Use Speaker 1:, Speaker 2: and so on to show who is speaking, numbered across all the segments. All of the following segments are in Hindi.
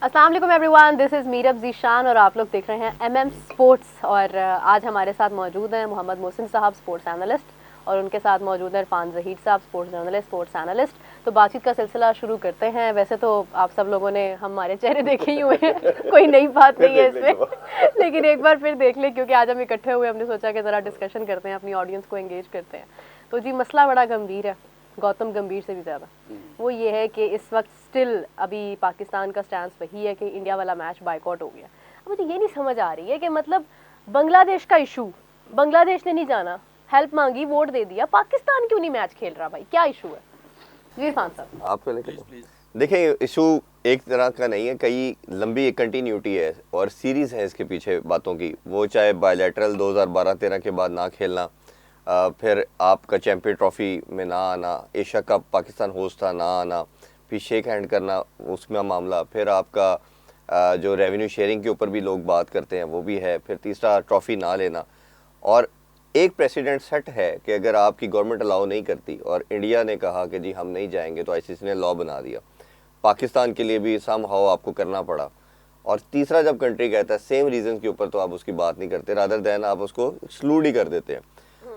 Speaker 1: अस्सलाम वालेकुम everyone, this is Meerab Zeeshan और आप लोग देख रहे हैं एमएम स्पोर्ट्स। और आज हमारे साथ मौजूद हैं मोहम्मद मोहसिन साहब, स्पोर्ट्स एनालिस्ट, और उनके साथ मौजूद हैं इरफान ज़हीर साहब, स्पोर्ट्स जर्नलिस्ट, स्पोर्ट्स एनालिस्ट। तो बातचीत का सिलसिला शुरू करते हैं। वैसे तो आप सब लोगों ने हमारे चेहरे देखे ही हुए हैं कोई नई बात नहीं है इसमें लेकिन एक बार फिर देख लें, क्योंकि आज हम इकट्ठे हुए, हमने सोचा कि ज़रा डिस्कशन करते हैं, अपनी ऑडियंस को एंगेज करते हैं। तो जी, मसला बड़ा गंभीर है, गौतम गंभीर से भी ज़्यादा। वो ये है कि इस वक्त स्टिल अभी पाकिस्तान का स्टैंड वही है कि इंडिया वाला मैच बायकॉट हो गया। अब मुझे ये नहीं समझ आ रही है कि मतलब बांग्लादेश का इशू, बांग्लादेश ने नहीं जाना, हेल्प मांगी, वोट दे दिया, पाकिस्तान क्यों नहीं मैच खेल रहा? भाई क्या इशू है? जी इरफान साहब
Speaker 2: आप पहले देखिए, इशू एक तरह का नहीं है, कई लंबी एक कंटिन्यूटी है और सीरीज है इसके पीछे बातों की। वो चाहे बायलैटरल 2012-13 के बाद ना खेलना, फिर आपका चैंपियन ट्रॉफी में ना आना, एशिया कप पाकिस्तान होस्ट था ना आना, फिर शेक हैंड करना उसमें मामला, फिर आपका जो रेवेन्यू शेयरिंग के ऊपर भी लोग बात करते हैं वो भी है, फिर तीसरा ट्रॉफी ना लेना। और एक प्रेसिडेंट सेट है कि अगर आपकी गवर्नमेंट अलाउ नहीं करती और इंडिया ने कहा कि जी हम नहीं जाएंगे, तो आईसीसी ने लॉ बना दिया। पाकिस्तान के लिए भी सम हाउ आपको करना पड़ा। और तीसरा जब कंट्री कहता है सेम रीजन के ऊपर, तो आप उसकी बात नहीं करते, रादर देन आप उसको एक्सक्लूड ही कर देते हैं।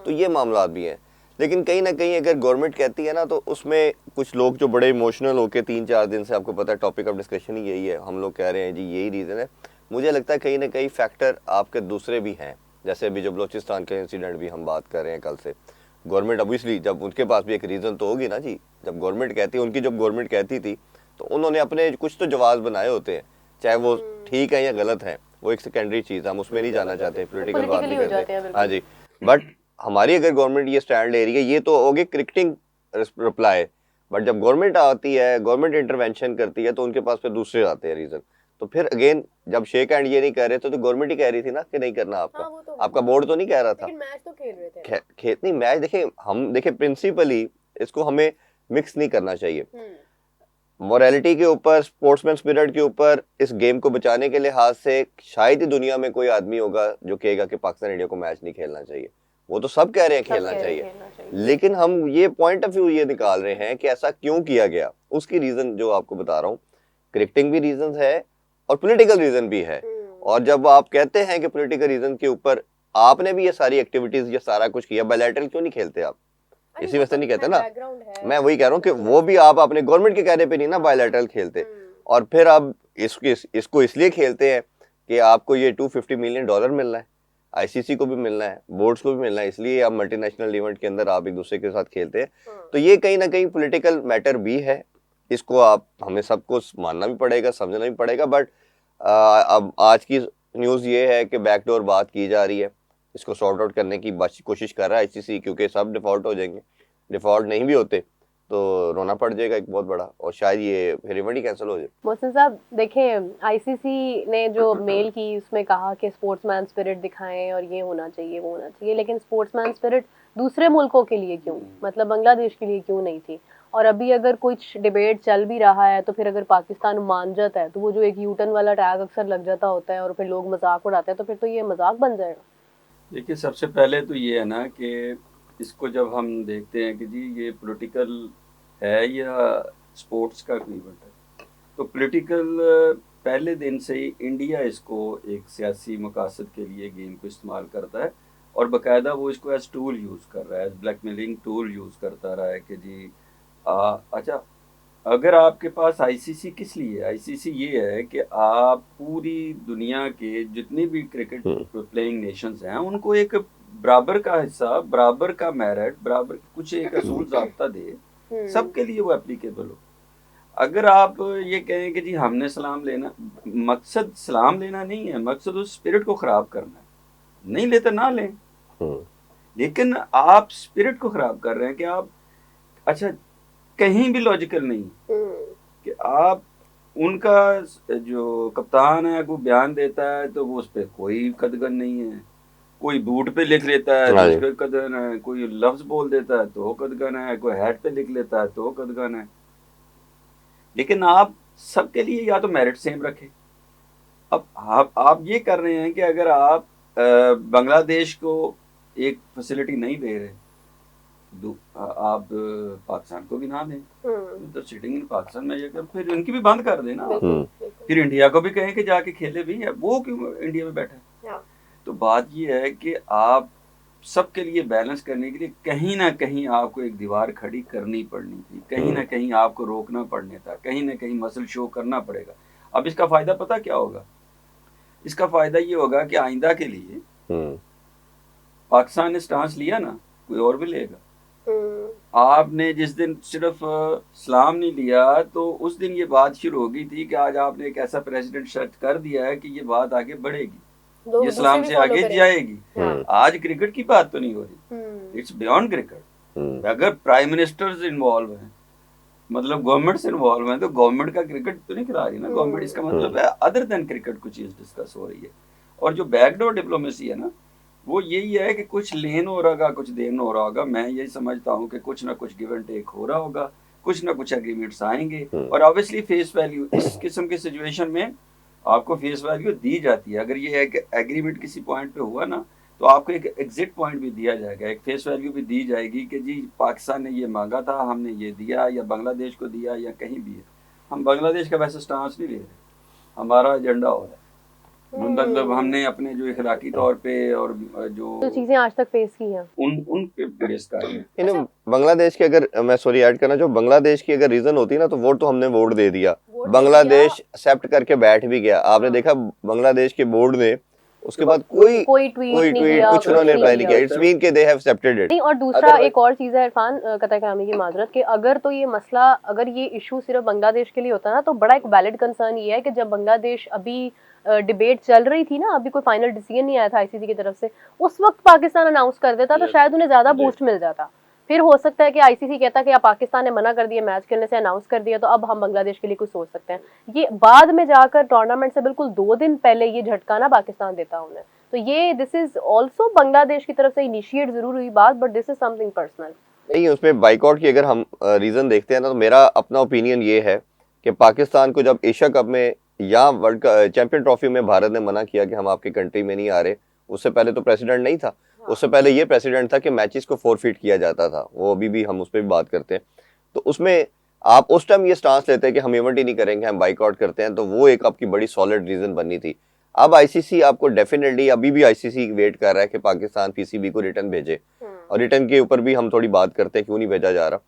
Speaker 2: तो ये मामला भी हैं। लेकिन कहीं ना कहीं अगर गवर्नमेंट कहती है ना, तो उसमें कुछ लोग जो बड़े इमोशनल होकर 3-4 दिन से, आपको पता है टॉपिक ऑफ डिस्कशन ही यही है, हम लोग कह रहे हैं जी यही रीज़न है। मुझे लगता है कहीं ना कहीं फैक्टर आपके दूसरे भी हैं, जैसे अभी जो बलोचिस्तान का इंसिडेंट भी हम बात कर रहे हैं कल से। गवर्नमेंट ऑब्वियसली, जब उनके पास भी एक रीज़न तो होगी ना जी, जब गवर्नमेंट कहती है, उनकी जब गवर्नमेंट कहती थी तो उन्होंने अपने कुछ तो जवाब बनाए होते हैं, चाहे वो ठीक है या गलत है, वो एक सेकेंडरी चीज़, हम उसमें नहीं जाना चाहते, पोलिटिकल बात नहीं करते। हाँ जी, बट हमारी अगर गवर्नमेंट ये स्टैंड ले रही है, ये तो हो गए क्रिकेटिंग रिप्लाई। बट जब गवर्नमेंट आती है, गवर्नमेंट इंटरवेंशन करती है, तो उनके पास फिर दूसरे आते हैं रीज़न। तो फिर अगेन जब शेक हैंड ये नहीं कह रहे थे, तो गवर्नमेंट ही कह रही थी ना कि नहीं करना आपका। हाँ, तो आपका बोर्ड तो नहीं कह रहा था। लेकिन मैच तो खेल रहे थे। खेत नहीं, मैच देखें, हम देखें प्रिंसिपली इसको हमें मिक्स नहीं करना चाहिए। मोरालिटी के ऊपर, स्पोर्ट्समैन स्पिरिट के ऊपर, इस गेम को बचाने के लिहाज से शायद ही दुनिया में कोई आदमी होगा जो कहेगा कि पाकिस्तान इंडिया को मैच नहीं खेलना चाहिए। वो तो सब कह रहे हैं खेलना चाहिए, लेकिन हम ये पॉइंट ऑफ व्यू ये निकाल रहे हैं कि ऐसा क्यों किया गया। उसकी रीजन जो आपको बता रहा हूँ, क्रिकेटिंग भी रीजन है और पॉलिटिकल रीजन भी है। और जब आप कहते हैं कि पॉलिटिकल रीजन के ऊपर आपने भी ये सारी एक्टिविटीज, ये सारा कुछ किया, बायलैटरल क्यों नहीं खेलते आप? इसी वजह से नहीं कहते ना, मैं वही कह रहा हूँ कि वो भी आप अपने गवर्नमेंट के कहने पे नहीं ना बायलैटरल खेलते। और फिर आप इसको इसलिए खेलते हैं कि आपको ये $250 मिलियन मिलना है, आईसीसी को भी मिलना है, बोर्ड्स को भी मिलना है, इसलिए आप मल्टीनेशनल इवेंट के अंदर आप एक दूसरे के साथ खेलते हैं। तो ये कहीं ना कहीं पॉलिटिकल मैटर भी है, इसको आप हमें सबको मानना भी पड़ेगा, समझना भी पड़ेगा। बट अब आज की न्यूज़ ये है कि बैकडोर बात की जा रही है, इसको सॉर्ट आउट करने की कोशिश कर रहा है आईसीसी, क्योंकि सब डिफॉल्ट हो जाएंगे। डिफॉल्ट नहीं भी होते तो रोना पड़ जाएगा एक बहुत बड़ा, और शायद ये फिर इवेंट ही कैंसिल हो जाए।
Speaker 1: मोहसिन साहब देखें, आईसीसी ने जो मेल की उसमें कहा कि स्पोर्ट्समैन स्पिरिट दिखाएं और ये होना चाहिए, वो होना चाहिए, लेकिन स्पोर्ट्समैन स्पिरिट दूसरे मुल्कों के लिए क्यों, मतलब बांग्लादेश के लिए क्यों नहीं थी? और अभी अगर कुछ डिबेट चल भी रहा है, तो फिर अगर पाकिस्तान मान जाता है, तो वो जो एक यूटर्न वाला टैग अक्सर लग जाता होता है और फिर लोग मजाक उड़ाते हैं, तो फिर तो ये मजाक बन जाएगा।
Speaker 3: देखिए, सबसे पहले तो ये है ना कि इसको जब हम देखते हैं कि जी ये पॉलिटिकल है या स्पोर्ट्स का इवेंट है, तो पॉलिटिकल पहले दिन से ही इंडिया इसको एक सियासी मकासद के लिए गेम को इस्तेमाल करता है, और बाकायदा वो इसको एज टूल यूज़ कर रहा है, एज ब्लैकमेलिंग टूल यूज़ करता रहा है कि जी अच्छा, अगर आपके पास आईसीसी किस लिए है? आईसीसी ये है कि आप पूरी दुनिया के जितनी भी क्रिकेट प्लेइंग नेशंस हैं उनको एक बराबर का हिस्सा, बराबर का मेरिट, बराबर कुछ एक असूल ज़ाब्ता दे, सबके लिए वो एप्लीकेबल हो। अगर आप ये कहें कि जी हमने सलाम लेना, मकसद सलाम लेना नहीं है, मकसद उस स्पिरिट को ख़राब करना है। नहीं लेते ना लें, लेकिन आप स्पिरिट को ख़राब कर रहे हैं कि आप, अच्छा, कहीं भी लॉजिकल नहीं कि आप, उनका जो कप्तान है वो बयान देता है तो वो उस पर कोई कदगन नहीं है, कोई बूट पे लिख लेता है तो उस पर कदगन है, कोई लफ्ज बोल देता है तो कदगन है, कोई हैट पे लिख लेता है तो कदगन है। लेकिन आप सबके लिए या तो मेरिट सेम रखें। अब आप ये कर रहे हैं कि अगर आप बांग्लादेश को एक फैसिलिटी नहीं दे रहे, आप पाकिस्तान को भी ना दें, तो सिटिंग इन पाकिस्तान में, फिर उनकी भी बंद कर देना। फिर इंडिया को भी कहें कि जाके खेले भी, है वो क्यों इंडिया में बैठा है।
Speaker 1: हाँ।
Speaker 3: तो बात ये है कि आप सबके लिए बैलेंस करने के लिए कहीं ना कहीं आपको एक दीवार खड़ी करनी पड़नी थी, कहीं ना कहीं आपको रोकना पड़ने था, कहीं ना कहीं मसल शो करना पड़ेगा। अब इसका फायदा पता क्या होगा? इसका फायदा ये होगा कि आइंदा के लिए पाकिस्तान ने स्टांस लिया ना, कोई और भी लेगा। आपने जिस दिन सिर्फ सलाम नहीं लिया तो उस दिन ये बात शुरू हो गई थी कि आज आपने एक ऐसा प्रेसिडेंट सेट कर दिया है कि ये बात आगे बढ़ेगी, ये सलाम से आगे जाएगी। आज क्रिकेट की बात तो नहीं हो रही, इट्स बियॉन्ड क्रिकेट। अगर प्राइम मिनिस्टर्स इन्वॉल्व हैं, मतलब गवर्नमेंट से इन्वॉल्व है, तो गवर्नमेंट का क्रिकेट तो नहीं खिला रही ना गवर्नमेंट। इसका मतलब है अदर देन क्रिकेट कुछ चीज डिस्कस हो रही है। और जो बैकडोर डिप्लोमेसी है ना, वो यही है कि कुछ लेन हो रहा होगा, कुछ देन हो रहा होगा। मैं यही समझता हूँ कि कुछ ना कुछ गिव एंड टेक हो रहा होगा, कुछ ना कुछ एग्रीमेंट्स आएंगे। और ऑब्वियसली फेस वैल्यू इस किस्म की सिचुएशन में आपको फेस वैल्यू दी जाती है। अगर ये एग्रीमेंट किसी पॉइंट पे हुआ ना, तो आपको एक एग्जिट पॉइंट भी दिया जाएगा, एक फेस वैल्यू भी दी जाएगी कि जी पाकिस्तान ने ये मांगा था, हमने ये दिया, या बांग्लादेश को दिया, या कहीं भी है। हम बांग्लादेश का वैसे स्टांस नहीं ले रहे, हमारा एजेंडा हो रहा है। मतलब हमने अपने जो इखलाकी तौर पे और जो
Speaker 1: चीजें आज तक फेस की हैं
Speaker 3: उन पे बेस कर रहे हैं।
Speaker 2: बांग्लादेश की अगर मैं सॉरी ऐड करना, जो बांग्लादेश की अगर रीजन होती ना, तो वोट तो हमने वोट दे दिया, बांग्लादेश एक्सेप्ट करके बैठ भी गया। आपने देखा बांग्लादेश के बोर्ड ने उसके बाद कोई ट्वीट कुछ उन्होंने रिप्लाई नहीं किया। इट्स मीन के दे हैव एक्सेप्टेड इट।
Speaker 1: नहीं, और दूसरा एक और चीज है इरफान, कतई कलामी की माजरत, कि अगर तो ये मसला, अगर ये इशू सिर्फ बांग्लादेश के लिए होता ना, तो बड़ा एक वैलिड कंसर्न ये है कि जब बांग्लादेश अभी डिबेट चल रही थी ना, अभी कोई फाइनल डिसीजन नहीं आया था आईसीसी की तरफ से, उस वक्त पाकिस्तान अनाउंस कर देता तो शायद उन्हें ज्यादा बूस्ट मिल जाता। फिर हो सकता है कि आईसीसी कहता कि अब पाकिस्तान ने मना कर दिया मैच खेलने से, अनाउंस कर दिया, तो अब हम बांग्लादेश के लिए कुछ सोच सकते हैं। ये बाद में जाकर टूर्नामेंट से बिल्कुल 2 दिन पहले ये झटका ना पाकिस्तान देता उन्हें, तो ये दिस इज ऑल्सो बांग्लादेश की तरफ से इनिशिएट जरूर हुई बात, but this is something personal.
Speaker 2: नहीं, उसमें बाइकआउट की अगर हम रीजन देखते हैं ना, तो मेरा अपना ओपिनियन ये है कि पाकिस्तान को जब एशिया कप में या वर्ल्ड चैंपियन ट्रॉफी में भारत ने मना किया कि हम आपकी कंट्री में नहीं आ रहे, उससे पहले तो प्रेसिडेंट नहीं था। उससे पहले ये प्रेसिडेंट था कि मैचेस को फोरफिट किया जाता था, वो अभी भी हम उस पर भी बात करते हैं। तो उसमें आप उस टाइम ये स्टांस लेते हैं कि हम इवेंट ही नहीं करेंगे, हम बाइकआउट करते हैं, तो वो एक आपकी बड़ी सॉलिड रीजन बननी थी। अब आईसीसी आपको डेफिनेटली, अभी भी आईसीसी वेट कर रहा है कि पाकिस्तान पीसीबी को रिटर्न भेजे, और रिटर्न के ऊपर भी हम थोड़ी बात करते हैं क्यों नहीं भेजा जा रहा।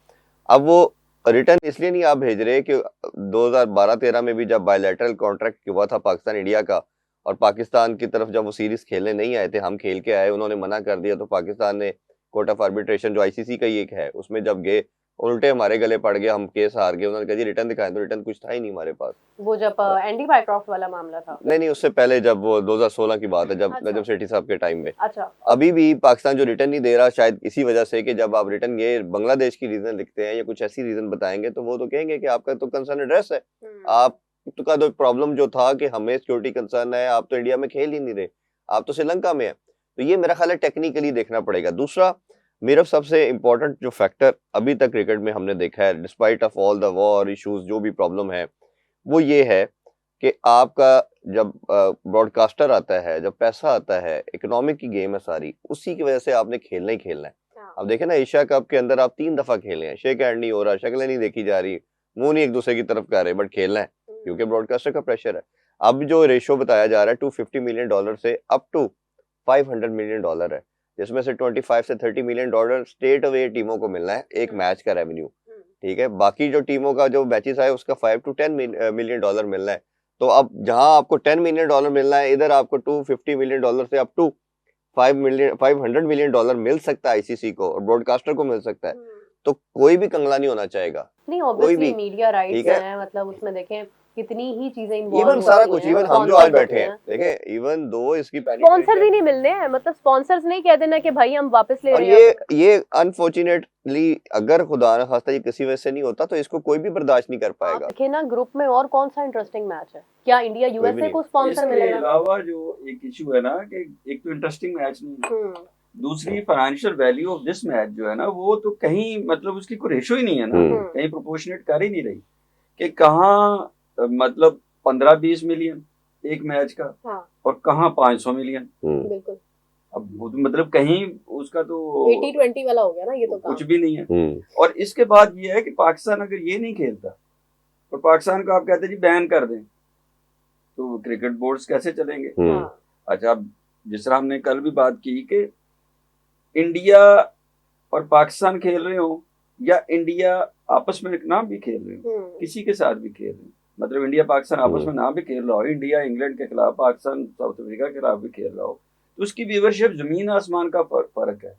Speaker 2: अब वो रिटर्न इसलिए नहीं आप भेज रहे कि 2012-13 में भी जब बायलैटरल कॉन्ट्रैक्ट हुआ था पाकिस्तान इंडिया का, और पाकिस्तान की तरफ जब वो सीरीज खेलने नहीं आए थे, हम खेल के आए, उन्होंने मना कर दिया, तो पाकिस्तान ने कोर्ट ऑफ आर्बिट्रेशन जो आईसीसी का ही एक है, उसमें जब गए, उल्टे हमारे गले पड़ गए, हम केस हार गए। उन्होंने कहा जी रिटर्न दिखाएं, तो रिटर्न कुछ था ही नहीं हमारे पास।
Speaker 1: वो जब एंडी बायक्रॉफ्ट वाला मामला था,
Speaker 2: नहीं, उससे पहले जब वो 2016 की बात है, जब नजम सेठी साहब के टाइम में।
Speaker 1: अच्छा,
Speaker 2: अभी भी पाकिस्तान जो रिटर्न नहीं दे रहा, शायद इसी वजह से कि जब आप रिटर्न ये बांग्लादेश की रीजन लिखते हैं या कुछ ऐसी रीजन बताएंगे, तो वो तो कहेंगे कि आपका तो कंसर्न एड्रेस है, आप तो का तो प्रॉब्लम जो था कि हमें सिक्योरिटी कंसर्न है, आप तो इंडिया में खेल ही नहीं रहे, आप तो श्रीलंका में है। तो ये मेरा ख्याल है टेक्निकली देखना पड़ेगा। दूसरा मेरा सबसे इंपॉर्टेंट जो फैक्टर अभी तक क्रिकेट में हमने देखा है, despite of all the war issues, जो भी प्रॉब्लम है, वो ये है कि आपका जब ब्रॉडकास्टर आता है, जब पैसा आता है, इकोनॉमिक की गेम है सारी, उसी की वजह से आपने खेलना ही खेलना है। अब देखें ना, एशिया कप के अंदर आप 3 दफा खेले हैं, शेक हैंड नहीं हो रहा, शक्लें नहीं देखी जा रही, मुंह नहीं एक दूसरे की तरफ कर रहे, बट खेलना है क्योंकि ब्रॉडकास्टर का प्रेशर है। अब जो रेशो बताया जा रहा है $250 मिलियन से अप टू $500 मिलियन है, जिसमें से 25 से $30 मिलियन स्टेट अवे टीमों को मिलना है एक मैच का रेवेन्यू, ठीक है। बाकी जो टीमों का जो मैचेस आए उसका $5 to 10 मिलियन मिलना है। तो अब जहां आपको $10 मिलियन मिलना है, इधर आपको $250 मिलियन से अप टू $500 मिलियन मिल सकता है आईसीसी को, और ब्रॉडकास्टर को मिल सकता है। तो कोई भी कंगला नहीं होना चाहेगा,
Speaker 1: नहीं ऑब्वियसली मीडिया राइट्स हैं, मतलब उसमें देखें कितनी ही चीजें इन्वॉल्व
Speaker 2: इवन सारा कुछ, इवन हम जो आज बैठे हैं देखें, इवन दो इसकी
Speaker 1: स्पॉन्सर्स ही नहीं मिलने हैं, मतलब स्पॉन्सर्स नहीं कहते ना कि भाई हम वापस ले रहे
Speaker 2: हैं। ये अनफॉर्चुनेटली अगर खुदा न खास्ता ये किसी वजह से नहीं होता, तो इसको कोई भी बर्दाश्त नहीं कर पाएगा।
Speaker 1: देखिए ना, ग्रुप में और कौन सा इंटरेस्टिंग मैच है? क्या इंडिया यूएसए को स्पॉन्सर मिलेगा?
Speaker 3: इसके अलावा जो एक इशू है ना, कि एक तो इंटरेस्टिंग मैच नहीं, दूसरी financial value of this match जो है ना, वो तो कहीं मतलब उसकी कोई रेशो ही नहीं है ना, कहीं प्रोपोर्शनेट कर ही नहीं रही कि कहाँ मतलब 15-20 मिलियन एक मैच का, और कहाँ 500 मिलियन।
Speaker 1: बिल्कुल,
Speaker 3: अब वो तो मतलब कहीं उसका तो
Speaker 1: 80-20 वाला हो गया ना, ये तो
Speaker 3: कुछ भी नहीं है। और इसके बाद ये है कि पाकिस्तान अगर ये नहीं खेलता, और पाकिस्तान को आप कहते जी बैन कर दें, तो क्रिकेट बोर्ड्स कैसे चलेंगे?
Speaker 1: हाँ
Speaker 3: अच्छा, अब जिस तरह हमने कल भी बात की कि इंडिया और पाकिस्तान खेल रहे हो या इंडिया आपस में ना भी खेल रहे हो, किसी के साथ भी खेल रहे हो, मतलब इंडिया पाकिस्तान आपस में ना भी खेल रहा हो, इंडिया इंग्लैंड के खिलाफ, पाकिस्तान साउथ अफ्रीका के खिलाफ भी खेल रहा हो, तो उसकी व्यूवरशिप जमीन आसमान का फर्क है।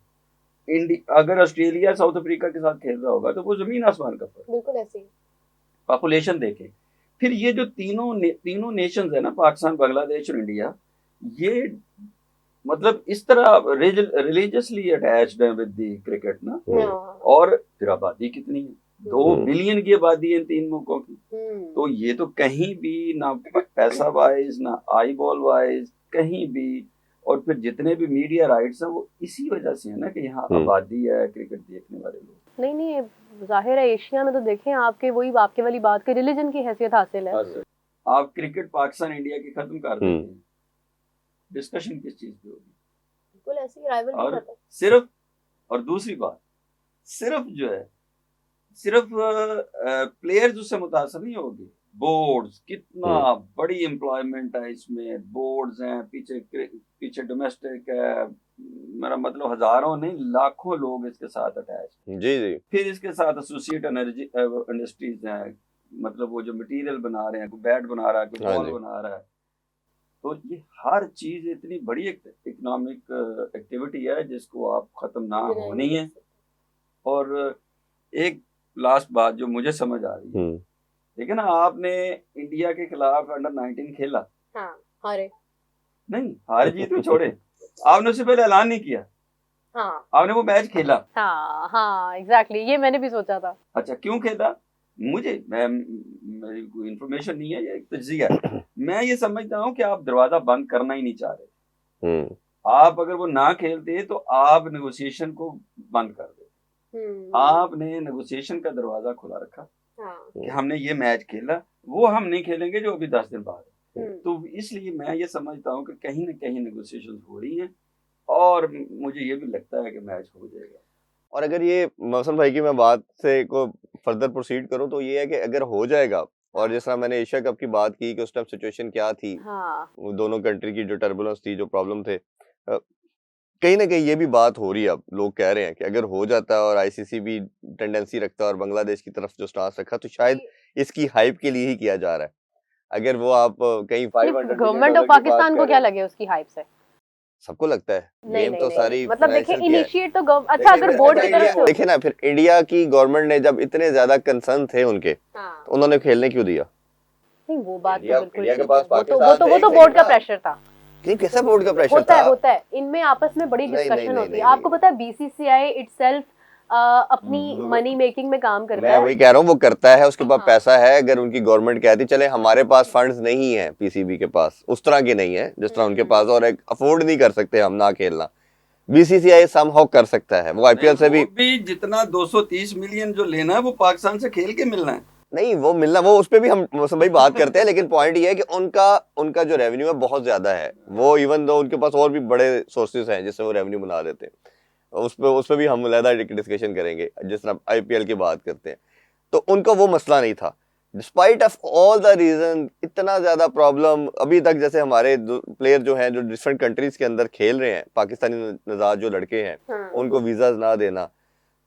Speaker 3: अगर ऑस्ट्रेलिया साउथ अफ्रीका के साथ खेल रहा होगा तो वो जमीन आसमान का फर्क।
Speaker 1: बिल्कुल ऐसे ही।
Speaker 3: पॉपुलेशन देखें, फिर ये जो तीनों नेशंस है ना, पाकिस्तान, बांग्लादेश और इंडिया, ये मतलब इस तरह रिलीजियसली अटैच्ड है विद द क्रिकेट ना। और फिर आबादी कितनी है, 2 बिलियन की आबादी है इन 3 मुल्कों की। तो ये तो कहीं भी ना पैसा वाइज ना आई बॉल वाइज कहीं भी, और फिर जितने भी मीडिया राइट्स हैं वो इसी वजह से है ना कि यहाँ आबादी है क्रिकेट देखने वाले लोग।
Speaker 1: नहीं जाहिर है एशिया में तो देखें आपके वही आपके वाली बात की रिलीजन की हैसियत हासिल है।
Speaker 3: आप क्रिकेट पाकिस्तान इंडिया की खत्म कर देते हैं, डिस्कशन किस चीज पे होगी?
Speaker 1: बिल्कुल ऐसी राइवलरी
Speaker 3: और
Speaker 1: खत्म।
Speaker 3: सिर्फ, और दूसरी बात, सिर्फ जो है सिर्फ प्लेयर्स उससे मुतासर नहीं होगी, बोर्ड्स, कितना बड़ी एम्प्लॉयमेंट है इसमें, बोर्ड्स हैं, पीछे डोमेस्टिक है, मेरा मतलब हजारों नहीं लाखों लोग इसके साथ अटैच।
Speaker 2: जी जी। फिर
Speaker 3: इसके साथ एसोसिएट एनर्जी इंडस्ट्रीज हैं, मतलब वो जो मटेरियल बना रहे हैं, कोई बैट बना रहा है, कोई बॉल बना रहा है, तो ये हर चीज इतनी बड़ी इकोनॉमिक एक्टिविटी है जिसको आप खत्म ना होनी है। और एक लास्ट बात जो मुझे समझ आ रही है, देखिए ना, आपने इंडिया के खिलाफ अंडर 19 खेला,
Speaker 1: हाँ, हारे
Speaker 3: नहीं, हार जीत भी छोड़े, आपने उससे पहले ऐलान नहीं किया,
Speaker 1: हाँ,
Speaker 3: आपने वो मैच खेला।
Speaker 1: हाँ एग्जैक्टली, ये मैंने भी सोचा था। अच्छा,
Speaker 3: क्यों खेला? मेरी कोई इन्फॉर्मेशन नहीं है, ये एक तज्जिया है। मैं ये समझता हूँ कि आप दरवाजा बंद करना ही नहीं चाह रहे। आप अगर वो ना खेलते तो आप नेगोशिएशन को बंद कर देते। आपने नेगोशिएशन का दरवाजा खुला रखा, कि हमने ये मैच खेला, वो हम नहीं खेलेंगे जो अभी 10 दिन बाद है। तो इसलिए मैं ये समझता हूँ कि कहीं ना कहीं नेगोशिएशन हो रही हैं, और मुझे ये भी लगता है कि मैच हो जाएगा।
Speaker 2: और अगर ये मौसम भाई की मैं बात से को फर्दर प्रोसीड करूं तो ये है कि अगर हो जाएगा, और जिस तरह मैंने एशिया कप की बात की कि उस टाइम सिचुएशन क्या थी, वो दोनों कंट्री की जो टर्बुलेंस थी, जो प्रॉब्लम थे, कहीं ना कहीं ये भी बात हो रही है, अब लोग कह रहे हैं कि अगर हो जाता है और आईसीसी भी टेंडेंसी रखता है और बांग्लादेश की तरफ जो स्टांस रखा, तो शायद इसकी हाइप के लिए ही किया जा रहा है। अगर वो आप कहीं 500
Speaker 1: गवर्नमेंट ऑफ पाकिस्तान को क्या लगे उसकी हाइप से?
Speaker 2: सबको लगता है गेम तो सारी
Speaker 1: मतलब देखिए इनिशिएट तो अच्छा अगर बोर्ड की तरफ से
Speaker 2: देखिए ना, फिर इंडिया की गवर्नमेंट ने जब इतने ज्यादा कंसर्न थे उनके, तो उन्होंने खेलने क्यों दिया?
Speaker 1: नहीं वो बात तो बिल्कुल, वो तो बोर्ड का प्रेशर था।
Speaker 2: कैसा बोर्ड का प्रेशर था?
Speaker 1: होता है इनमें आपस में बड़ी डिस्कशन होती है। आपको पता है बीसीसीआई इटसेल्फ अपनी मनी मेकिंग में काम करता है।
Speaker 2: मैं वही कह रहा हूँ, वो करता है, उसके पास पैसा है। अगर उनकी गवर्नमेंट कहती चले हमारे पास फंड्स नहीं है, पीसीबी के पास उस तरह के नहीं है जिस तरह उनके पास, और एक अफोर्ड नहीं कर सकते हम ना खेलना, बीसीसीआई समहाउ कर सकता है। वो आईपीएल से भी
Speaker 3: जितना 230 मिलियन जो लेना है वो पाकिस्तान से खेल के मिलना है,
Speaker 2: नहीं वो मिलना, वो उस पर भी हम भाई बात करते हैं, लेकिन पॉइंट ये है कि उनका जो रेवेन्यू है बहुत ज्यादा है। वो इवन दो उनके पास और भी बड़े सोर्सेज हैं जिससे वो रेवेन्यू बना देते हैं, उस पर भी हम अलग डिस्कशन करेंगे जिस तरह आईपीएल की बात करते हैं। तो उनका वो मसला नहीं था, despite of all the reason, इतना ज्यादा प्रॉब्लम अभी तक। जैसे हमारे प्लेयर जो हैं जो डिफरेंट कंट्रीज के अंदर खेल रहे हैं, पाकिस्तानी नजाद जो लड़के हैं, उनको वीजा ना देना,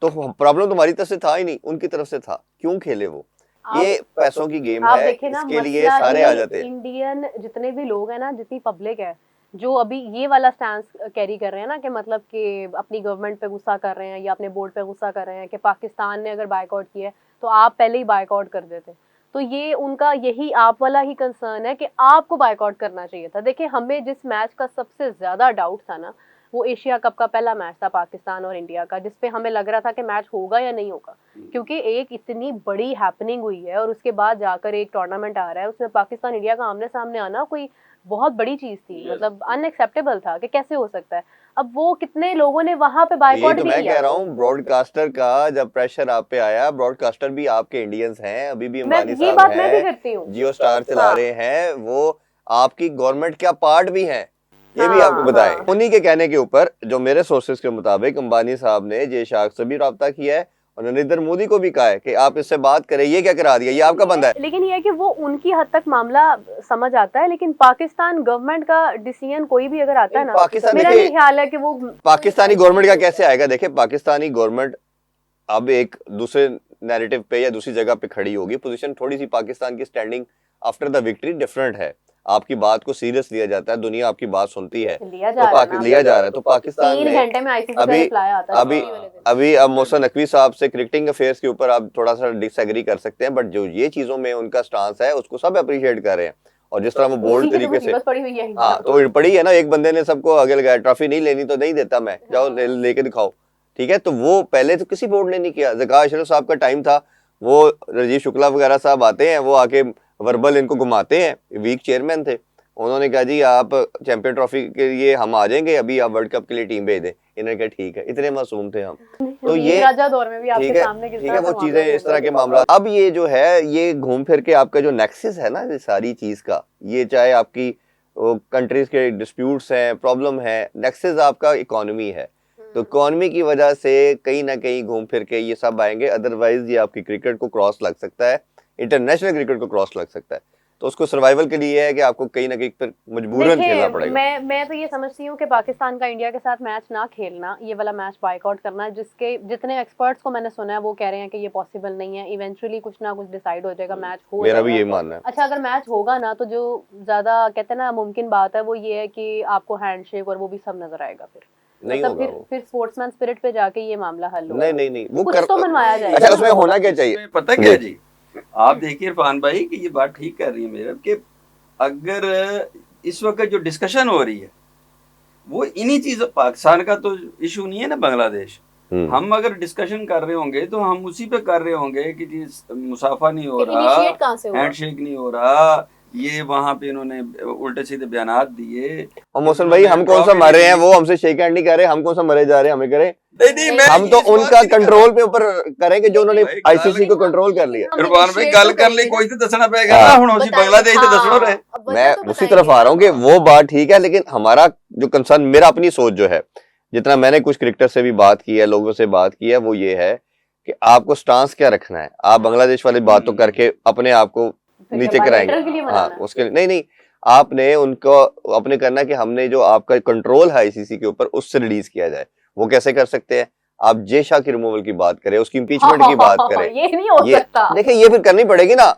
Speaker 2: तो प्रॉब्लम तुम्हारी तरफ से था ही नहीं, उनकी तरफ से था। क्यों खेले वो? ये पैसों की गेम है, इसके लिए सारे आ जाते हैं।
Speaker 1: इंडियन जितने भी लोग हैं ना, जितनी पब्लिक है जो अभी ये वाला स्टैंस कैरी कर रहे हैं ना, कि मतलब कि अपनी गवर्नमेंट पे गुस्सा कर रहे हैं या अपने बोर्ड पे गुस्सा कर रहे हैं कि पाकिस्तान ने अगर बायकॉट किया है तो आप पहले ही बायकॉट कर देते, तो ये उनका यही आप वाला ही कंसर्न है कि आपको बायकॉट करना चाहिए था। देखिए हमें जिस मैच का सबसे ज्यादा डाउट था ना, वो एशिया कप का पहला मैच था पाकिस्तान और इंडिया का, जिसपे हमें लग रहा था कि मैच होगा या नहीं होगा, क्योंकि एक इतनी बड़ी हैपनिंग हुई है और उसके बाद जाकर एक टूर्नामेंट आ रहा है, उसमें पाकिस्तान इंडिया का आमने सामने आना कोई बहुत बड़ी चीज थी। मतलब अनएक्सेप्टेबल था कि कैसे हो सकता है। अब वो कितने लोगों ने वहां पे बायकॉट भी किया।
Speaker 2: मैं कह रहा हूँ ब्रॉडकास्टर का जब प्रेशर आप पे आया, ब्रॉडकास्टर भी आपके इंडियंस हैं, अभी भी अंबानी साहब हैं, जियो स्टार चला रहे हैं, वो आपकी गवर्नमेंट का पार्ट भी हैं, ये भी आपको बताएं। उन्हीं के कहने के ऊपर, जो मेरे सोर्सेज के मुताबिक, अंबानी साहब ने जे शाख से भी राब्ता किया है और नरेंद्र मोदी को भी कहा है कि आप इससे बात करें, ये क्या करा दिया, ये आपका बंदा है।
Speaker 1: लेकिन ये है कि वो उनकी हद तक मामला समझ आता है, लेकिन पाकिस्तान गवर्नमेंट का डिसीजन कोई भी अगर आता है ना,
Speaker 2: पाकिस्तान
Speaker 1: मेरा
Speaker 2: देखिए,
Speaker 1: नहीं ख्याल है कि वो
Speaker 2: पाकिस्तानी गवर्नमेंट का कैसे आएगा। देखिए पाकिस्तानी गवर्नमेंट अब एक दूसरे नैरेटिव पे या दूसरी जगह पे खड़ी होगी। पोजीशन थोड़ी सी पाकिस्तान की standing after the victory different है। आपकी बात को सीरियस लिया जाता है, दुनिया आपकी बात सुनती है,
Speaker 1: लिया
Speaker 2: तो
Speaker 1: जा रहा है ना।
Speaker 2: लिया जा रहा है। तो पाकिस्तान
Speaker 1: 3
Speaker 2: ने
Speaker 1: घंटे में आईसीसी का
Speaker 2: अभी
Speaker 1: रिप्लाई आता है
Speaker 2: अभी
Speaker 1: छुट्टी वाले दिन।
Speaker 2: अभी अब मोहसिन नकवी साहब से क्रिकेटिंग अफेयर्स के ऊपर आप थोड़ा सा डिसएग्री कर सकते हैं, बट जो ये चीजों में उनका स्टांस है उसको सब अप्रिशिएट कर रहे हैं। और जिस तरह वो बोल्ड
Speaker 1: उसी की तो
Speaker 2: तरीके से,
Speaker 1: मुसीबत पड़ी हुई है।
Speaker 2: हाँ तो पड़ी है ना, एक बंदे ने सबको आगे लगाया, ट्रॉफी नहीं लेनी तो नहीं देता मैं, जाओ लेके दिखाओ, ठीक है। तो वो पहले तो किसी बोर्ड ने नहीं किया। ज़का अशरफ साहब का टाइम था, वो राजीव शुक्ला वगैरह साहब आते हैं, वो आके वर्बल इनको घुमाते हैं, वीक चेयरमैन थे, उन्होंने कहा जी आप चैंपियन ट्रॉफी के लिए हम आ जाएंगे, अभी आप वर्ल्ड कप के लिए टीम भेज दें। इन्होंने कहा ठीक है, इतने मासूम थे हम। तो ये
Speaker 1: राजा दौर में भी
Speaker 2: ठीक
Speaker 1: आपके
Speaker 2: है,
Speaker 1: सामने किस
Speaker 2: ठीक
Speaker 1: तरह
Speaker 2: है, वो
Speaker 1: से
Speaker 2: चीजें इस तरह के मामला। अब ये जो है, ये घूम फिर के आपका जो नेक्सस है ना ये सारी चीज का, ये चाहे आपकी कंट्रीज के डिस्प्यूट्स हैं, प्रॉब्लम है, नेक्सस आपका इकोनॉमी है। तो इकोनॉमी की वजह से कहीं ना कहीं घूम फिर के ये सब आएंगे। अदरवाइज ये आपकी क्रिकेट को क्रॉस लग सकता है, इंटरनेशनल क्रिकेट को क्रॉस लग सकता है। तो उसको सर्वाइवल के लिए है कि आपको कहीं ना कहीं फिर मजबूरन खेलना पड़ेगा।
Speaker 1: मैं तो ये समझती हूँ कि पाकिस्तान का इंडिया के साथ मैच ना खेलना, ये वाला मैच बायकॉट करना, जिसके जितने एक्सपर्ट्स को मैंने सुना है वो कह रहे हैं कि ये पॉसिबल नहीं है। इवेंचुअली कुछ ना कुछ डिसाइड हो जाएगा, मैच हो
Speaker 2: मेरा
Speaker 1: जाएगा।
Speaker 2: भी यही मानना है।
Speaker 1: अच्छा, अगर मैच होगा ना तो जो ज्यादा कहते हैं ना मुमकिन बात है वो ये है कि आपको हैंडशेक और वो भी सब नजर आएगा। फिर
Speaker 2: नहीं
Speaker 1: मतलब
Speaker 2: होगा
Speaker 1: फिर स्पोर्ट्समैन स्पिरिट पे जाके ये मामला हल होगा।
Speaker 2: नहीं वो
Speaker 1: कुछ तो मनवाया जाएगा।
Speaker 2: अच्छा, उसमें होना क्या चाहिए
Speaker 3: इसमें पता क्या जी, आप देखिए इरफान भाई कि ये बात ठीक कर रही है मेरा, कि अगर इस वक्त जो डिस्कशन हो रही है वो इन्हीं चीजों, पाकिस्तान का तो इशू नहीं है ना, बांग्लादेश। हम अगर डिस्कशन कर रहे होंगे तो हम उसी पे कर रहे होंगे कि जी मुसाफा नहीं हो रहा, हैंडशेक नहीं हो रहा, ये वहां पे इन्होंने उल्टे सीधे बयानात दिए।
Speaker 2: और मोहसिन भाई हम कौन सा मरे हैं, वो हमसे शेक हैंड नहीं कर रहे, हम कौन सा मरे जा रहे हैं, हमें करें।
Speaker 3: नहीं,
Speaker 2: हम तो उनका कंट्रोल पे ऊपर करेंगे जो उन्होंने आईसीसी को कंट्रोल कर लिया।
Speaker 3: इरफान भाई गल कर ले, कोई तो दसना पेगा ना, हुण उसी बांग्लादेश तो दसनो रहे।
Speaker 2: मैं उसी तरफ आ रहा हूँ कि वो बात ठीक है, लेकिन हमारा जो कंसर्न, मेरा अपनी सोच जो है, जितना मैंने कुछ क्रिकेटर से भी बात की है, लोगों से बात की है, वो ये है कि आपको स्टांस क्या रखना है। आप बांग्लादेश वाली बात तो करके अपने आप को नीचे कराएंगे, हाँ उसके नहीं, आपने उनको अपने करना कि हमने जो आपका कंट्रोल है आईसीसी के ऊपर उससे रिलीज किया जाए। वो कैसे कर सकते हैं? आप जे शाह की रिमूवल की बात करें, उसकी इम्पीचमेंट की बात करें,
Speaker 1: ये नहीं हो सकता।
Speaker 2: देखिए ये फिर करनी पड़ेगी ना।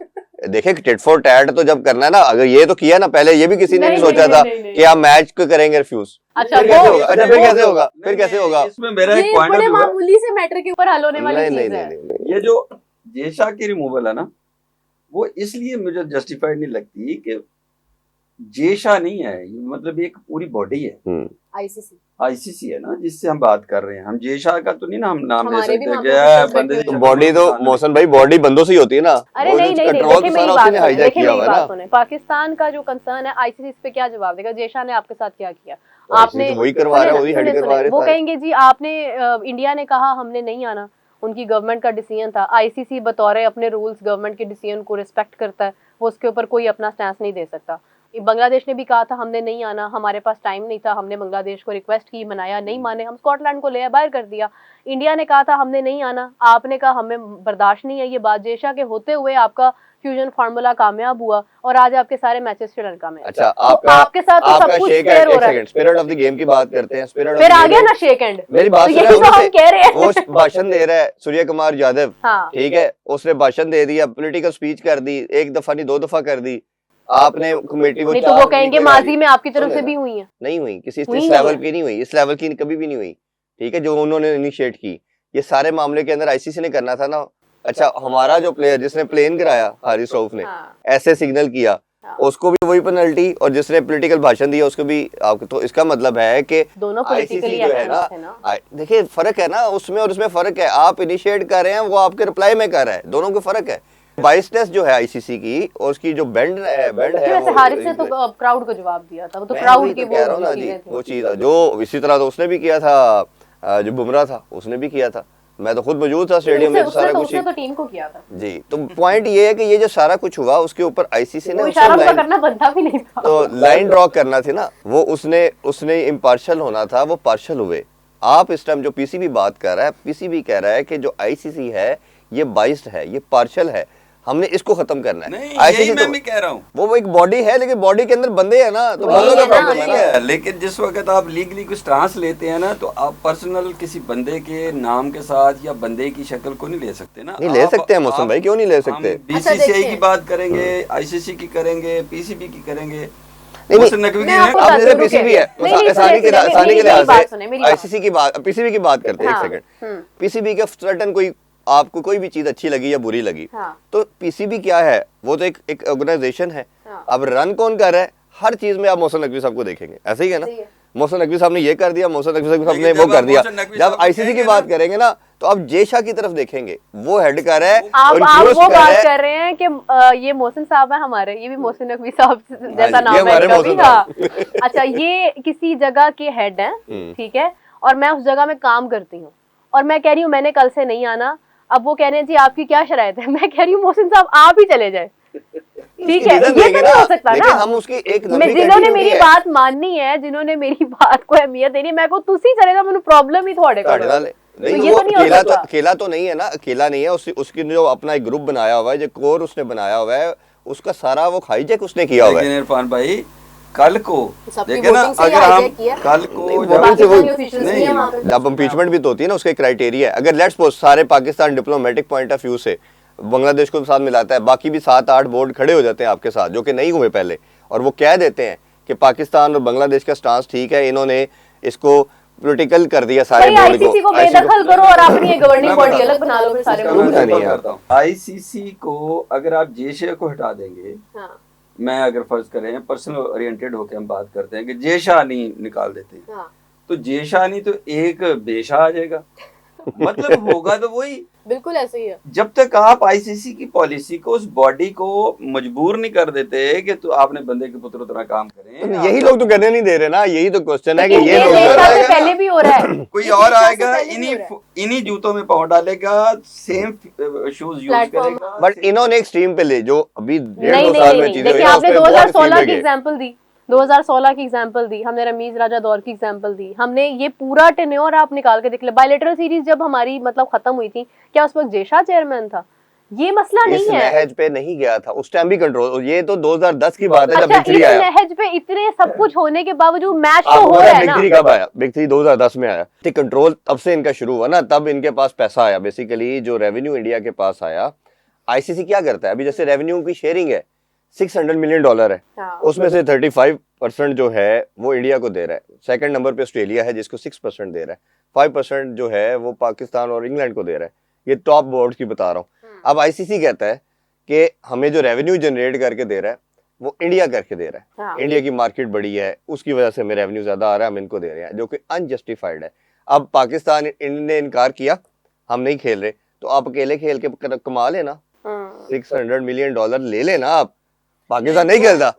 Speaker 2: देखिए टिट फॉर टैट तो जब करना है ना, अगर ये तो किया ना पहले, ये भी किसी ने नहीं सोचा था कि आप मैच को करेंगे रिफ्यूज।
Speaker 1: अच्छा
Speaker 2: फिर कैसे होगा? अच्छा फिर कैसे होगा?
Speaker 3: इसमें मेरा एक पॉइंट
Speaker 1: है, मामूली से मैटर के ऊपर हल होने वाली चीज है।
Speaker 3: ये जो जे शाह की रिमूवल है ना, वो इसलिए मुझे जस्टिफाइड नहीं लगती कि जे शाह नहीं है, मतलब एक पूरी बॉडी है, आईसीसी है ना जिससे हम बात कर रहे हैं। हम जे शाह का तो नहीं ना हम नाम ले सकते, बंदे
Speaker 2: तो बॉडी तो मोहसिन भाई बॉडी बंदों से ही होती है ना।
Speaker 1: अरे नहीं, देखिए मेरी बात सुने, पाकिस्तान का जो कंसर्न है आईसीसी इस पे क्या जवाब देगा? जे शाह ने आपके साथ क्या किया? आपने
Speaker 2: वही करवा रहे, वही हेड करवा रहे।
Speaker 1: वो कहेंगे जी आपने, इंडिया ने कहा हमने नहीं आना, उनकी गवर्नमेंट का डिसीजन था। आईसीसी बतौर अपने रूल्स गवर्नमेंट के डिसीजन को रिस्पेक्ट करता है, वो उसके ऊपर कोई अपना स्टैंस नहीं दे सकता। बांग्लादेश ने भी कहा था हमने नहीं आना, हमारे पास टाइम नहीं था, हमने बांग्लादेश को रिक्वेस्ट की, मनाया, नहीं माने, हम स्कॉटलैंड को ले बाहर कर दिया। इंडिया ने कहा था हमने नहीं आना, आपने कहा हमें बर्दाश्त नहीं है ये बात। जे शाह के होते हुए आपका फ्यूजन फार्मूला कामयाब हुआ और आज आपके सारे मैचेस श्रीलंका में।
Speaker 2: अच्छा,
Speaker 1: तो आपके साथ तो सब कुछ फेयर हो रहा है।
Speaker 2: स्पिरिट ऑफ द गेम की बात करते हैं, स्पिरिट
Speaker 1: फिर आ गया ना शेक हैंड।
Speaker 2: मेरी बात
Speaker 1: तो यही तो हम कह रहे हैं।
Speaker 2: वो भाषण दे रहा है सूर्य कुमार यादव, ठीक है, उसने भाषण दे दिया, पॉलिटिकल स्पीच कर दी, एक दफा नहीं 2 दफा कर दी। आपने कमेटी
Speaker 1: नहीं तो वो कहेंगे माजी में आपकी तरफ से भी हुई है,
Speaker 2: नहीं हुई, किसी इस लेवल की नहीं हुई, इस लेवल की कभी भी नहीं हुई, ठीक है, जो उन्होंने इनिशिएट की। ये सारे मामले के अंदर आईसीसी ने करना था ना। अच्छा, हमारा जो प्लेयर जिसने प्लेन कराया हारिस रऊफ ने, ऐसे सिग्नल किया, उसको भी वही पेनल्टी, और जिसने पॉलिटिकल भाषण दिया उसको भी। आपको तो इसका मतलब है कि
Speaker 1: दोनों पॉलिटिकली
Speaker 2: जो है ना, देखिए फर्क है ना, उसमें और उसमें फर्क है। आप इनिशिएट कर रहे हैं, वो आपके रिप्लाई में कर रहा है, दोनों के फर्क है। बाइसनेस जो है आईसीसी की, और उसकी जो बेंड है
Speaker 1: वैसे हारिस ने तो क्राउड को जवाब दिया था, वो तो क्राउड की
Speaker 2: वो चीज जो इसी तरह तो उसने भी किया था, जो बुमराह था उसने भी किया था, मैं तो खुद मौजूद था स्टेडियम में, सारा कुछ
Speaker 1: तो टीम को किया था
Speaker 2: जी। तो पॉइंट ये है कि ये जो सारा कुछ हुआ उसके ऊपर आईसीसी ने
Speaker 1: करना बनता भी नहीं था,
Speaker 2: तो लाइन ड्रॉ करना थी ना, वो उसने इम्पार्शियल होना था, वो पार्शियल हुए। आप इस टाइम जो पीसीबी बात कर रहा है, पीसीबी कह रहा है कि जो आईसीसी है ये बाइस्ड है, ये पार्शियल है, हमने इसको खत्म करना है।
Speaker 3: नहीं,
Speaker 2: आईसीसी
Speaker 3: यही मैं
Speaker 2: तो
Speaker 3: भी कह रहा हूँ,
Speaker 2: वो एक बॉडी है, लेकिन बॉडी के अंदर बंदे हैं ना, तो
Speaker 1: वही
Speaker 2: बंदों का
Speaker 1: है ना,
Speaker 2: प्रॉब्लम है
Speaker 3: नहीं
Speaker 2: ना।
Speaker 3: है, लेकिन जिस वक्त आप लीगली कुछ ट्रांस लेते हैं ना, तो आप पर्सनल किसी बंदे के नाम के साथ या बंदे की शक्ल को नहीं ले सकते ना।
Speaker 2: नहीं ले सकते हैं मोहसिन भाई, क्यों नहीं ले सकते?
Speaker 3: बीसीसीआई
Speaker 1: देखिए।
Speaker 3: की बात करेंगे, आईसीसी की करेंगे, पीसीबी की करेंगे,
Speaker 2: नहीं,
Speaker 3: मोहसिन नकवी की
Speaker 1: मैं आपको
Speaker 3: नहीं।
Speaker 2: अब
Speaker 1: बताती
Speaker 2: जैसे
Speaker 1: हूँ,
Speaker 2: पीसीबी
Speaker 1: रुकिए।
Speaker 2: है,
Speaker 1: नहीं, नहीं,
Speaker 2: आसानी के
Speaker 1: सुनिए,
Speaker 2: आसानी के
Speaker 1: मेरी
Speaker 2: लिहाज
Speaker 1: बात सुनिए, मेरी
Speaker 2: से
Speaker 1: बात।
Speaker 2: आईसीसी की बात, पीसीबी की बात करते हैं। एक
Speaker 1: हाँ,
Speaker 2: सेकंड, पीसीबी का सर्टन कोई आपको कोई भी चीज अच्छी लगी या बुरी लगी,
Speaker 1: हाँ।
Speaker 2: तो पीसीबी क्या है, वो तो एक ऑर्गेनाइजेशन है।
Speaker 1: हाँ।
Speaker 2: अब रन कौन कर रहा है, हर चीज में आप मोहसिन नकवी साहब को देखेंगे, ऐसे ही है ना।
Speaker 1: सही है।
Speaker 2: मोहसिन नकवी साहब ने ये कर दिया, मोहसिन नकवी साहब ने
Speaker 3: लेकिन
Speaker 2: वो
Speaker 3: जब
Speaker 2: कर
Speaker 3: आप
Speaker 2: दिया।
Speaker 3: मोहसिन नकवी
Speaker 2: जब
Speaker 3: साहब को
Speaker 2: आईसीसी की
Speaker 3: कहेंगे
Speaker 2: बात
Speaker 3: ना,
Speaker 2: करेंगे ना, तो आप जेशा की तरफ देखेंगे, वो हेड कर रहा है,
Speaker 1: आप
Speaker 2: influence
Speaker 1: वो
Speaker 2: कर रहा
Speaker 1: बात
Speaker 2: है।
Speaker 1: कर रहे हैं कि ये मोहसिन साहब है हमारे, ये भी मोहसिन नकवी साहब जैसा
Speaker 2: ये
Speaker 1: नाम है
Speaker 2: हमारे
Speaker 1: इनका भी।
Speaker 2: मोहसिन
Speaker 1: हाँ,
Speaker 2: साहब।
Speaker 1: अच्छा, ये किसी जगह के हेड हैं, ठीक है, और मैं उस जगह में काम करती हूँ, और मैं कह रही हूँ मैंने कल से नहीं आना। अब वो कह रहे हैं जी आपकी क्या शरायत है, मैं कह रही हूँ मोहसिन साहब आप ही चले जाए, ठीक है, ये
Speaker 2: reason
Speaker 1: तो
Speaker 2: देंगे
Speaker 1: नहीं
Speaker 2: ना,
Speaker 1: हो सकता
Speaker 2: लेकिन
Speaker 1: ना।
Speaker 2: हम उसकी एक
Speaker 1: मैं
Speaker 2: लंबी
Speaker 1: जिन्होंने
Speaker 2: continuity
Speaker 1: मेरी
Speaker 2: है।
Speaker 1: बात माननी है, जिन्होंने मेरी बात को अहमियत देनी है, मैं को तुसी चले जाओ, मैंने प्रॉब्लम ही थोड़े को
Speaker 2: साढ़े नाल है।
Speaker 1: तो
Speaker 2: नहीं,
Speaker 1: ये
Speaker 2: वो
Speaker 1: तो नहीं हो
Speaker 2: अकेला
Speaker 1: सकता।
Speaker 2: अकेला तो नहीं है ना, अकेला नहीं है, उसकी जो अपना एक ग्रुप बनाया हुआ है, जो कोर उसने बनाया हुआ है, उसका सारा वो हाईजैक उसने किया हुआ
Speaker 3: लेकिन
Speaker 2: है।
Speaker 3: इरफान भाई कल को
Speaker 1: सबकी
Speaker 3: देखे ना,
Speaker 1: voting से ही
Speaker 3: अगर हम
Speaker 1: hijack किया।
Speaker 3: कल को
Speaker 2: नहीं,
Speaker 3: जब-
Speaker 2: voting से वो-
Speaker 1: पाकिस्तानी officials नहीं है वहाँ पे।
Speaker 2: जब इम्पीचमेंट भी तो होती है ना, उसके क्राइटेरिया है। अगर लेट्स सपोज सारे Pakistan diplomatic point of view से बांग्लादेश को साथ मिलाता है, बाकी भी 7-8 बोर्ड खड़े हो जाते हैं आपके साथ, जो कि नहीं हुए पहले, और वो कह देते हैं कि पाकिस्तान और बांग्लादेश का स्टांस ठीक है, इन्होंने इसको पोलिटिकल कर दिया सारे
Speaker 1: भाई
Speaker 2: बोर्ड
Speaker 1: आईसीसी को
Speaker 2: को। ICC
Speaker 1: बेदखल करो और अपनी एक गवर्निंग
Speaker 3: मैं
Speaker 1: बॉडी
Speaker 3: बताता
Speaker 1: अलग बना लो, फिर सारे
Speaker 3: इसका
Speaker 2: मुल्क
Speaker 3: मैं
Speaker 2: का
Speaker 1: मुल्क।
Speaker 2: नहीं
Speaker 3: जवाब
Speaker 2: है।
Speaker 3: करता हूँ। आईसीसी को अगर आप जेशे को हटा देंगे,
Speaker 1: हाँ,
Speaker 3: मैं अगर फर्ज करें पर्सनल ओरिएंटेड होकर हम बात करते हैं कि जेशानी निकाल देते हैं,
Speaker 1: हाँ,
Speaker 3: तो जेशानी तो एक बेशा आ जाएगा, मतलब होगा तो वही।
Speaker 1: बिल्कुल ऐसे ही है।
Speaker 3: जब तक आप आईसीसी की पॉलिसी को, उस बॉडी को मजबूर नहीं कर देते कि तो आपने बंदे के पुत्र उतना काम करें,
Speaker 2: तो यही लोग तो करने नहीं दे रहे ना, यही तो क्वेश्चन है कि
Speaker 1: लेकिन
Speaker 2: ये
Speaker 1: ये
Speaker 2: लोग
Speaker 1: देश
Speaker 2: कर रहे
Speaker 1: से
Speaker 2: हैं।
Speaker 1: पहले भी हो रहा है।
Speaker 3: कोई
Speaker 1: ये
Speaker 3: और
Speaker 1: देश से
Speaker 3: आएगा,
Speaker 1: पहले भी हो रहा है।
Speaker 3: इन्हीं जूतों में पाँव डालेगा, सेम शूज यूज
Speaker 1: Platform।
Speaker 3: करेगा।
Speaker 2: बट इन्होंने एक स्ट्रीम पे ले, जो अभी 1.5-2
Speaker 1: नहीं
Speaker 2: साल
Speaker 1: नहीं
Speaker 2: में
Speaker 1: नहीं,
Speaker 2: चीजें हुई
Speaker 1: देखिए
Speaker 2: हैं,
Speaker 1: आपने
Speaker 2: उस पे बहुत
Speaker 1: 2016
Speaker 2: extreme
Speaker 1: की
Speaker 2: पे गए।
Speaker 1: एग्जांपल दी, 2016 की एग्जांपल दी हमने, रमीज राजा दौर की एग्जांपल दी हमने, ये पूरा टेन्योर आप निकाल के देख ले। बायलैटरल सीरीज जब हमारी मतलब खत्म हुई थी, क्या उस वक्त जेशा चेयरमैन था? ये मसला
Speaker 2: इस
Speaker 1: नहीं है।
Speaker 2: नहज पे नहीं गया था उस टाइम भी कंट्रोल, ये तो 2010 की बात है जब
Speaker 1: अच्छा,
Speaker 2: बिग थ्री
Speaker 1: इस
Speaker 2: आया।
Speaker 1: नहज पे इतने सब कुछ होने के बावजूद मैच तो
Speaker 2: आपको
Speaker 1: हो
Speaker 2: पता
Speaker 1: रहा
Speaker 2: है
Speaker 1: है
Speaker 2: बिग
Speaker 1: ना।
Speaker 2: थ्री कब आया? बिग थ्री 2010 में आया। तो कंट्रोल तब से इनका शुरू हुआ ना, तब इनके पास पैसा आया। बेसिकली जो रेवेन्यू इंडिया के पास आया, आईसीसी क्या करता है, अभी जैसे रेवेन्यू की शेयरिंग है $600 मिलियन है,
Speaker 1: हाँ।
Speaker 2: उसमें से 35% जो है वो इंडिया को दे रहा है। सेकंड नंबर पे ऑस्ट्रेलिया है जिसको 6% दे रहा है। 5% जो है वो पाकिस्तान और इंग्लैंड को दे रहा है। ये टॉप बोर्ड की बता रहा हूँ। अब आईसीसी कहता है कि हमें जो रेवेन्यू जनरेट करके दे रहा है वो इंडिया करके दे रहा है।
Speaker 1: हाँ।
Speaker 2: इंडिया की मार्केट बड़ी है, उसकी वजह से हमें रेवेन्यू ज्यादा आ रहा है, हम इनको दे रहे हैं, जो कि अनजस्टिफाइड है। अब पाकिस्तान ने इनकार किया, हम नहीं खेल रहे, तो आप अकेले खेल के कमा लेना, $600 मिलियन ले लेना आप। पाकिस्तान नहीं खेलता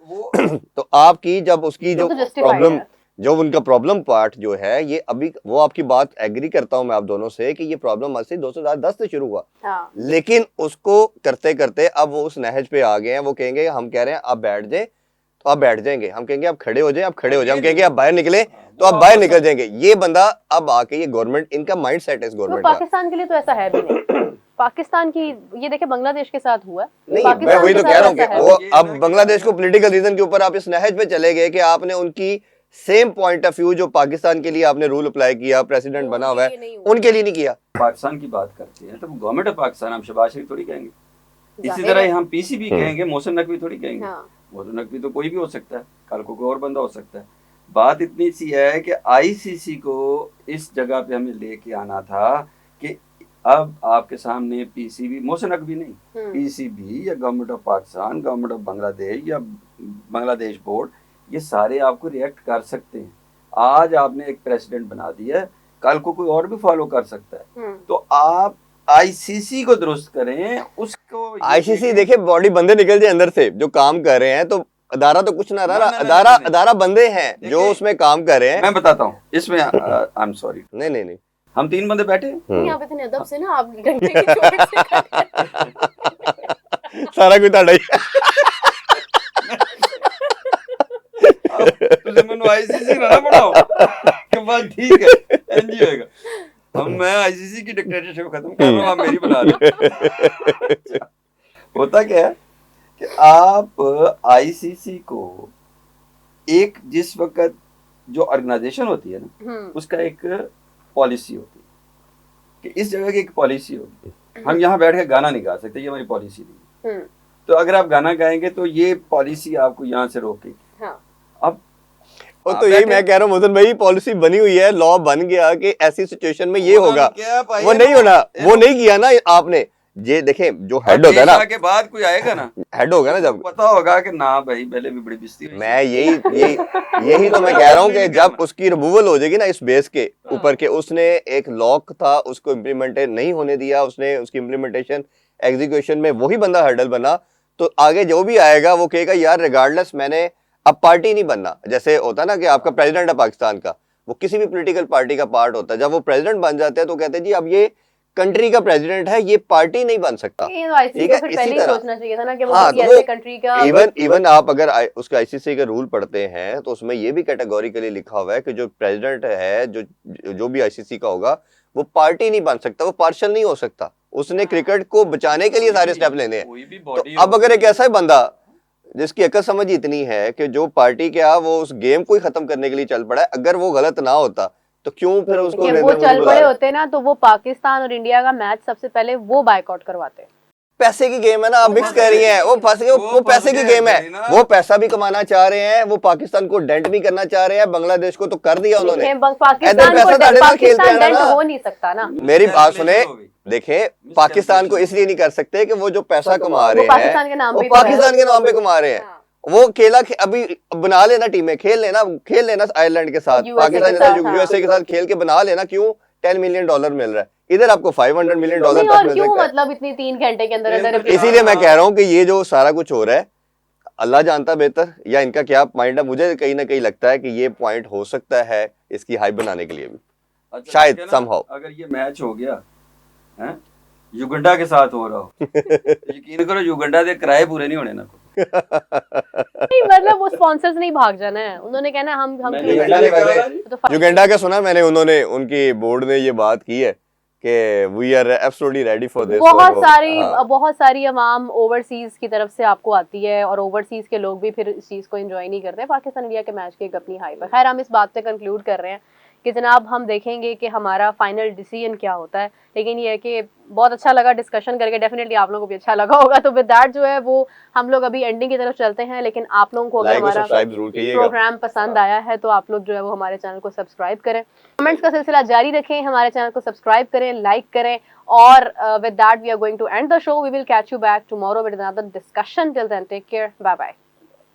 Speaker 2: तो आपकी जब उसकी जो
Speaker 1: तो justified
Speaker 2: प्रॉब्लम,
Speaker 1: है।
Speaker 2: जो उनका प्रॉब्लम पार्ट जो है, ये अभी वो आपकी बात एग्री करता हूं मैं आप दोनों से कि ये प्रॉब्लम आज से 2010 से शुरू हुआ,
Speaker 1: हाँ।
Speaker 2: लेकिन उसको करते करते अब वो उस नहज पे आ गए हैं। वो कहेंगे, हम कह रहे हैं आप बैठ जाए तो आप बैठ जाएंगे, हम कहेंगे आप खड़े हो जाए, आप खड़े हो जाए, हम कहेंगे आप बाहर निकले तो आप बाहर निकल जाएंगे। ये बंदा अब आके, ये गवर्नमेंट, इनका माइंड सेट है इस
Speaker 1: तो
Speaker 2: गवर्नमेंट का।
Speaker 1: पाकिस्तान के लिए तो ऐसा है भी नहीं। पाकिस्तान की ये देखे बांग्लादेश के साथ हुआ है।
Speaker 2: नहीं,
Speaker 1: पाकिस्तान
Speaker 2: मैं वही
Speaker 1: के
Speaker 2: तो
Speaker 1: साथ
Speaker 2: कह रहा हूँ
Speaker 1: ऐसा है।
Speaker 2: कि वो अब बांग्लादेश को पॉलिटिकल रीजन के ऊपर आप इस नहज पे चले गए कि आपने उनकी सेम पॉइंट ऑफ व्यू जो पाकिस्तान के लिए आपने रूल अप्लाई किया, प्रेसिडेंट बना हुआ है, उनके लिए नहीं किया।
Speaker 3: पाकिस्तान की बात करते हैं तो गवर्नमेंट ऑफ पाकिस्तान हम शहबाज शरीफ थोड़ी कहेंगे, इसी
Speaker 1: जाहिर
Speaker 3: तरह
Speaker 1: है।
Speaker 3: ही हम पीसीबी कहेंगे, मोहसिन नकवी थोड़ी कहेंगे।
Speaker 1: हाँ।
Speaker 3: मोहसिन नकवी तो कोई भी हो सकता है, कल को कोई और बंदा हो सकता है। बात इतनी सी है कि आईसीसी को इस जगह पे हमें लेके आना था कि अब आपके सामने पीसीबी, मोहसिन नकवी नहीं, पीसीबी या government of Pakistan, government of Bangladesh या बांग्लादेश बोर्ड, ये सारे आपको रिएक्ट कर सकते हैं। आज आपने एक प्रेसिडेंट बना दिया है, कल को कोई और भी फॉलो कर सकता है। तो आप आईसीसी को दुरुस्त करें, उसको
Speaker 2: आईसीसी देखिए, बॉडी बंदे निकल जाए अंदर से जो काम कर रहे हैं, तो अदारा तो कुछ ना रहा, अदारा बंदे हैं जो उसमें काम कर रहे हैं।
Speaker 3: मैं बताता हूँ इसमें, आई एम सॉरी,
Speaker 2: नहीं
Speaker 3: हम 3 बंदे बैठे,
Speaker 1: यहाँ पे इतने अदब से ना आप घंटे की चोट से
Speaker 2: सारा कुछ ताड़ा ही
Speaker 3: तुझे मैंने आईसीसी ना पढ़ाओ कि बात ठीक है इंज ही होएगा। मैं आईसीसी की डिक्टेटरशिप खत्म कर रहा हूँ, आप मेरी बना रहे हो। होता क्या है कि आप आईसीसी को एक जिस वक्त जो ऑर्गेनाइजेशन होती है ना, उसका एक पॉलिसी होती है कि इस जगह की एक पॉलिसी होगी, हम यहाँ बैठ के गाना नहीं गा सकते, ये हमारी पॉलिसी नहीं है। तो अगर आप गाना गाएंगे तो ये पॉलिसी आपको यहाँ से रोकेगी।
Speaker 1: हाँ।
Speaker 3: अब
Speaker 2: वो तो यही मैं कह रहा हूँ मोहसिन भाई, पॉलिसी बनी हुई है, लॉ बन गया कि ऐसी सिचुएशन में ये होगा, वो नहीं होना, वो नहीं किया ना आपने। ये देखें जो हेड होगा ना,
Speaker 3: के बाद कोई आएगा ना,
Speaker 2: हेड होगा ना, जब
Speaker 3: पता होगा कि ना भाई पहले भी बड़ी बिस्ती हुई।
Speaker 2: मैं यही तो मैं कह रहा हूँ कि जब उसकी रिमूवल हो जाएगी ना इस बेस के ऊपर के, उसने एक लॉक था उसको इम्प्लीमेंट नहीं होने दिया, उसने उसकी इम्प्लीमेंटेशन एग्जीक्यूशन में वही बंदा हर्डल बना, तो आगे जो भी आएगा वो कहेगा यार रिगार्डलेस मैंने अब पार्टी नहीं बनना। जैसे होता है ना कि आपका प्रेसिडेंट है पाकिस्तान का, वो किसी भी पॉलिटिकल पार्टी का पार्ट होता है, जब वो प्रेसिडेंट बन जाते हैं तो कहते हैं जी अब ये कंट्री का प्रेसिडेंट है, ये पार्टी नहीं बन सकता।
Speaker 1: ये तो आईसीसी को फिर पहले ही सोचना चाहिए था ना कि वो
Speaker 2: हाँ,
Speaker 1: किसी
Speaker 2: तो
Speaker 1: ऐसे कंट्री का
Speaker 2: इवन आप अगर उसके आईसीसी के रूल पढ़ते हैं तो उसमें ये भी कैटेगोरिकली लिखा हुआ है कि जो प्रेसिडेंट है, जो भी आईसीसी का होगा, वो पार्टी नहीं बन सकता, वो पार्शल नहीं हो सकता, उसने क्रिकेट को बचाने के लिए सारे स्टेप लेने हैं। तो अब अगर एक ऐसा बंदा जिसकी अकल समझ इतनी है कि जो पार्टी क्या वो उस गेम को ही खत्म करने के लिए चल पड़ा है, अगर वो गलत ना होता तो क्यों फिर उसको
Speaker 1: वो चल पड़े होते ना, तो वो पाकिस्तान और इंडिया का मैच सबसे पहले वो बायकॉट करवाते।
Speaker 2: पैसे की गेम है ना, आप मिक्स कर रही हैं, वो पैसे की गेम है, वो पैसा भी कमाना चाह रहे हैं, वो पाकिस्तान को डेंट भी करना चाह रहे हैं, बांग्लादेश को तो कर दिया उन्होंने।
Speaker 1: पाकिस्तान डेंट हो नहीं सकता ना।
Speaker 2: मेरी बात सुने, देखें पाकिस्तान को इसलिए नहीं कर सकते कि वो जो पैसा कमा रहे हैं वो पाकिस्तान के नाम पे कमा रहे हैं। वो खेला अभी बना लेना, टीमें खेल लेना आयरलैंड के साथ, पाकिस्तान के साथ, यूएसए के साथ खेल के बना लेना, क्यों $10 मिलियन मिल रहा है, इधर आपको $500 मिलियन तक मिल सकता है।
Speaker 1: मतलब इतनी 3 घंटे के अंदर
Speaker 2: इसीलिए मैं कह रहा हूँ कि ये जो सारा कुछ हो रहा है अल्लाह जानता बेहतर, या इनका क्या माइंड है, मुझे कहीं ना कहीं लगता है कि ये पॉइंट हो सकता है इसकी हाइप बनाने के लिए भी, शायद समहाउ।
Speaker 3: अगर ये मैच हो गया है युगांडा के साथ हो रहा हो तो यकीन करो युगांडा के किराए पूरे नहीं होने ना।
Speaker 1: नहीं मतलब वो स्पॉन्सर्स नहीं भाग जाना है, उन्होंने कहना हम
Speaker 2: युगांडा का सुना मैंने, उन्होंने उनकी बोर्ड ने ये बात की है कि we are absolutely ready for this.
Speaker 1: बहुत सारी अवाम ओवरसीज की तरफ से आपको आती है और ओवरसीज के लोग भी फिर इस चीज को एंजॉय नहीं करते। पाकिस्तान इंडिया के मैच की एक अपनी हाइप है। खैर हम इस बात से कंक्लूड कर रहे हैं कि जनाब हम देखेंगे कि हमारा फाइनल डिसीजन क्या होता है, लेकिन ये है कि बहुत अच्छा लगा डिस्कशन करके, डेफिनेटली आप लोगों को भी अच्छा लगा होगा। तो विद दैट जो है वो हम लोग अभी एंडिंग की तरफ चलते हैं, लेकिन आप लोगों को अगर हमारा प्रोग्राम पसंद आया है तो आप लोग जो है वो हमारे चैनल को सब्सक्राइब करें, कमेंट्स का सिलसिला जारी रखें, हमारे चैनल को सब्सक्राइब करें, लाइक करें, और with that we are going to end the show. We will catch you back tomorrow with another discussion. Till then take care, bye bye.